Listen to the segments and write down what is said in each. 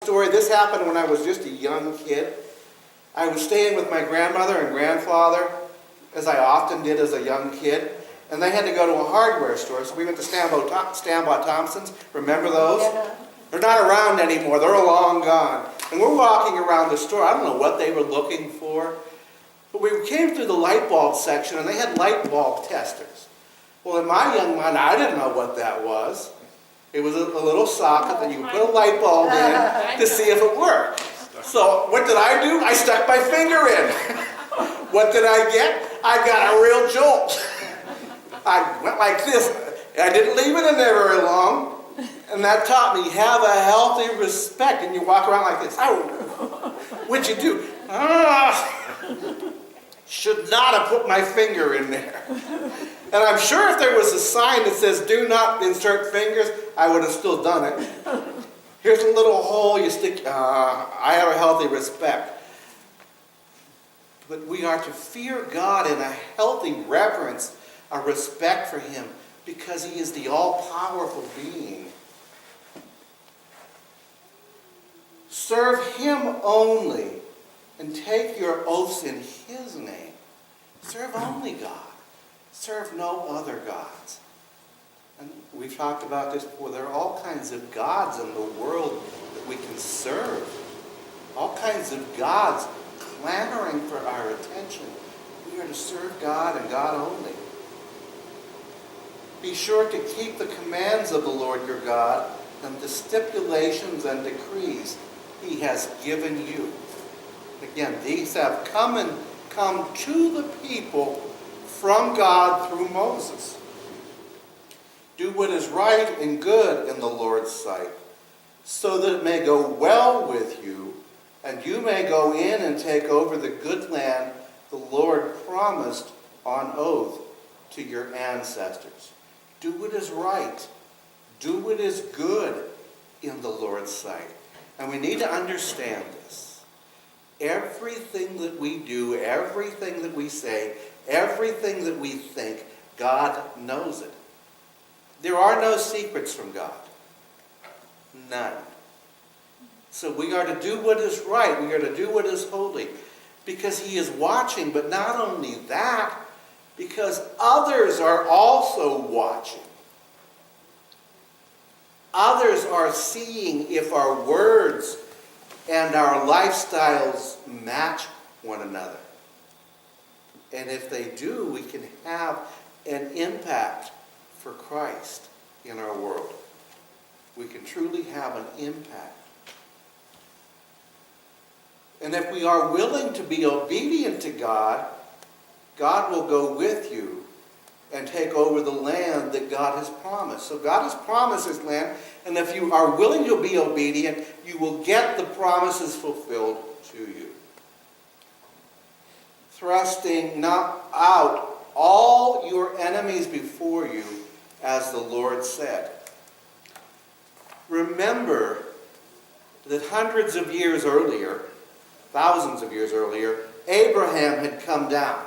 story. This happened when I was just a young kid. I was staying with my grandmother and grandfather, as I often did as a young kid. And they had to go to a hardware store, so we went to Stanbaugh Thompson's. Remember those? Yeah. They're not around anymore. They're long gone. And we're walking around the store. I don't know what they were looking for. But we came through the light bulb section, and they had light bulb testers. Well, in my young mind, I didn't know what that was. It was a little socket that you could put a light bulb in to see if it worked. So what did I do? I stuck my finger in. What did I get? I got a real jolt. I went like this. I didn't leave it in there very long. And that taught me, have a healthy respect. And you walk around like this. Oh, what'd you do? Should not have put my finger in there. And I'm sure if there was a sign that says, do not insert fingers, I would have still done it. Here's a little hole you stick. I have a healthy respect. But we are to fear God in a healthy reverence, a respect for Him, because He is the all-powerful being. Serve Him only and take your oaths in His name. Serve only God. Serve no other gods. And we've talked about this before. There are all kinds of gods in the world that we can serve. All kinds of gods clamoring for our attention. We are to serve God and God only. Be sure to keep the commands of the Lord your God and the stipulations and decrees He has given you. Again, these have come to the people from God through Moses. Do what is right and good in the Lord's sight, so that it may go well with you, and you may go in and take over the good land the Lord promised on oath to your ancestors. Do what is right. Do what is good in the Lord's sight. And we need to understand this. Everything that we do, everything that we say, everything that we think, God knows it. There are no secrets from God. None. So we are to do what is right. We are to do what is holy. Because He is watching, but not only that, because others are also watching. Others are seeing if our words and our lifestyles match one another. And if they do, we can have an impact for Christ in our world. We can truly have an impact. And if we are willing to be obedient to God, God will go with you and take over the land that God has promised. So God has promised His land, and if you are willing to be obedient, you will get the promises fulfilled to you. Thrusting not out all your enemies before you, as the Lord said. Remember that hundreds of years earlier, thousands of years earlier, Abraham had come down.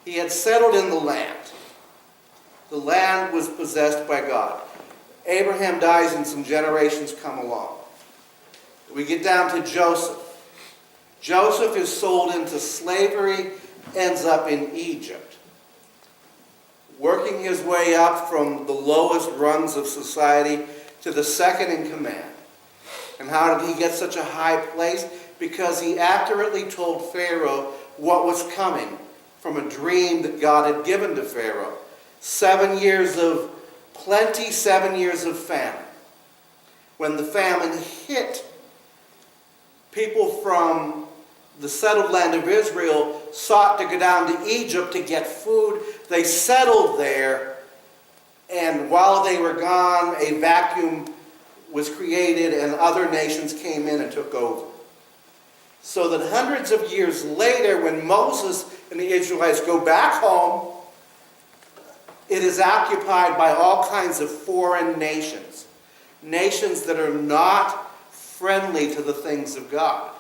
He had settled in the land. The land was possessed by God. Abraham dies and some generations come along. We get down to Joseph. Joseph is sold into slavery, ends up in Egypt, working his way up from the lowest rungs of society to the second in command. And how did he get such a high place? Because he accurately told Pharaoh what was coming from a dream that God had given to Pharaoh. 7 years of plenty, 7 years of famine. When the famine hit, people from the settled land of Israel sought to go down to Egypt to get food. They settled there, and while they were gone, a vacuum was created and other nations came in and took over. So that hundreds of years later, when Moses and the Israelites go back home, it is occupied by all kinds of foreign nations. Nations that are not friendly to the things of God.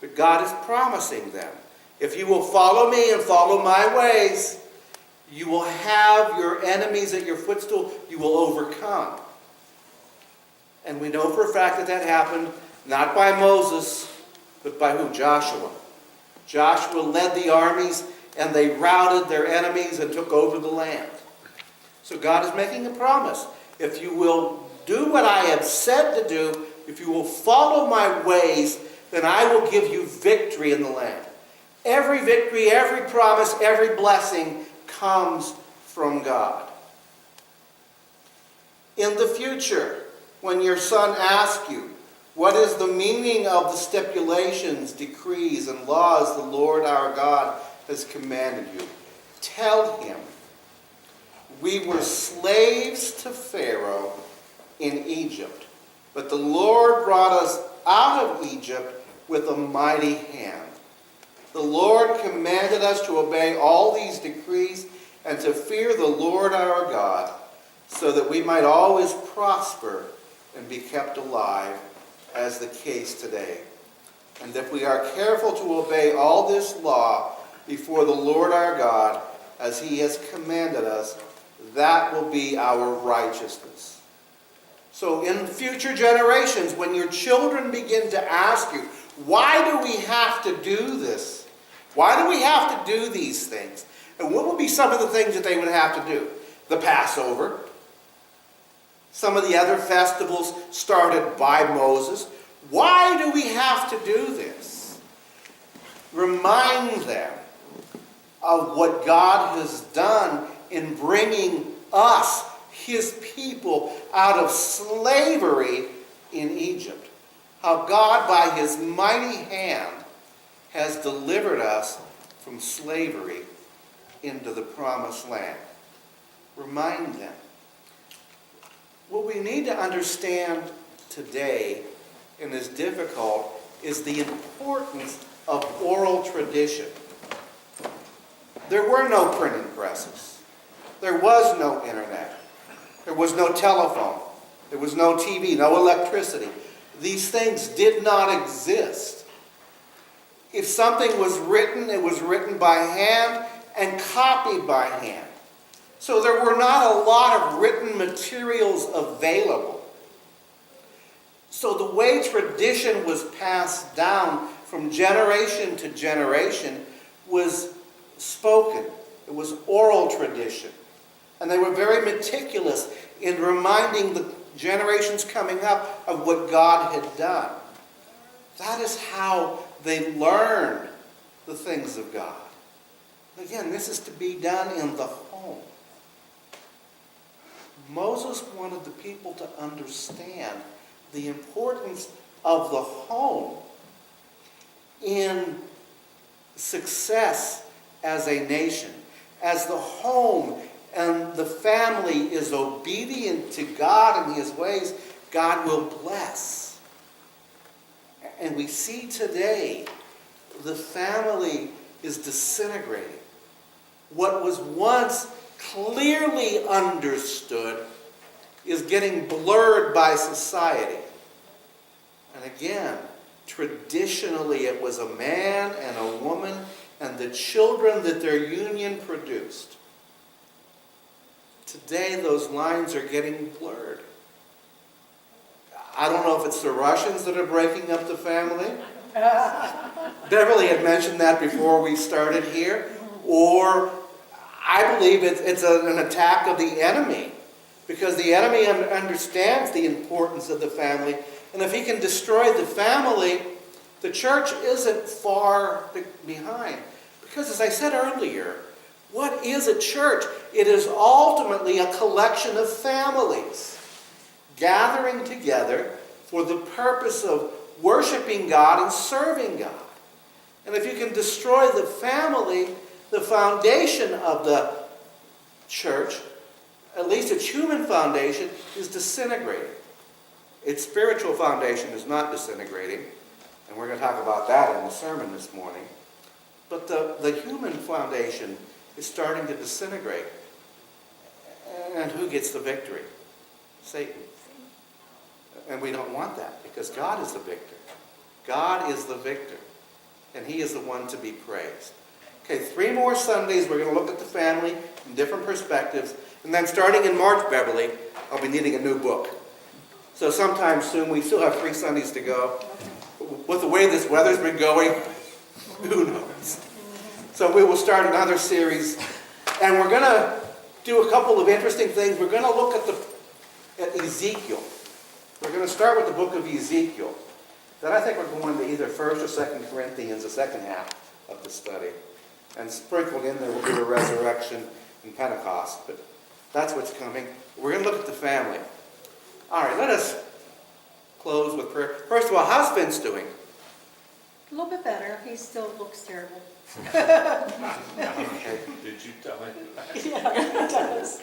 But God is promising them, if you will follow me and follow my ways, you will have your enemies at your footstool, you will overcome. And we know for a fact that that happened not by Moses, but by who? Joshua. Joshua led the armies, and they routed their enemies and took over the land. So God is making a promise. If you will do what I have said to do, if you will follow my ways, then I will give you victory in the land. Every victory, every promise, every blessing comes from God. In the future, when your son asks you, what is the meaning of the stipulations, decrees, and laws the Lord our God has commanded you? Tell him, we were slaves to Pharaoh in Egypt, but the Lord brought us out of Egypt with a mighty hand. The Lord commanded us to obey all these decrees and to fear the Lord our God, so that we might always prosper and be kept alive, as the case today. And if we are careful to obey all this law before the Lord our God, as he has commanded us, that will be our righteousness. So in future generations, when your children begin to ask you, why do we have to do this? Why do we have to do these things? And what would be some of the things that they would have to do? The Passover. Some of the other festivals started by Moses. Why do we have to do this? Remind them of what God has done in bringing us, his people, out of slavery in Egypt. How God, by his mighty hand, has delivered us from slavery into the promised land. Remind them. What we need to understand today, and is difficult, is the importance of oral tradition. There were no printing presses. There was no internet. There was no telephone. There was no TV, no electricity. These things did not exist. If something was written, it was written by hand and copied by hand. So there were not a lot of written materials available. So the way tradition was passed down from generation to generation was spoken. It was oral tradition. And they were very meticulous in reminding the generations coming up of what God had done. That is how they learned the things of God. Again, this is to be done in the home. Moses wanted the people to understand the importance of the home in success as a nation. As the home and the family is obedient to God and his ways, God will bless. And we see today the family is disintegrating. What was once clearly understood is getting blurred by society. And again, traditionally it was a man and a woman and the children that their union produced. Today those lines are getting blurred. I don't know if it's the Russians that are breaking up the family. Beverly had mentioned that before we started here. Or I believe it's an attack of the enemy, because the enemy understands the importance of the family, and if he can destroy the family, the church isn't far behind. Because as I said earlier, what is a church? It is ultimately a collection of families gathering together for the purpose of worshiping God and serving God. And if you can destroy the family, the foundation of the church, at least its human foundation, is disintegrating. Its spiritual foundation is not disintegrating, and we're going to talk about that in the sermon this morning. But the human foundation is starting to disintegrate. And who gets the victory? Satan. And we don't want that, because God is the victor. God is the victor, and he is the one to be praised. Okay, 3 more Sundays, we're going to look at the family from different perspectives. And then starting in March, Beverly, I'll be needing a new book. So sometime soon, we still have 3 Sundays to go. With the way this weather's been going, who knows? So we will start another series, and we're going to do a couple of interesting things. We're going to look at Ezekiel. We're going to start with the book of Ezekiel. Then I think we're going to either 1st or 2nd Corinthians, the second half of the study. And sprinkled in there will be the resurrection and Pentecost. But that's what's coming. We're going to look at the family. All right, let us close with prayer. First of all, how's Vince doing? A little bit better. He still looks terrible. Okay. Did you tell him? Yeah, he does.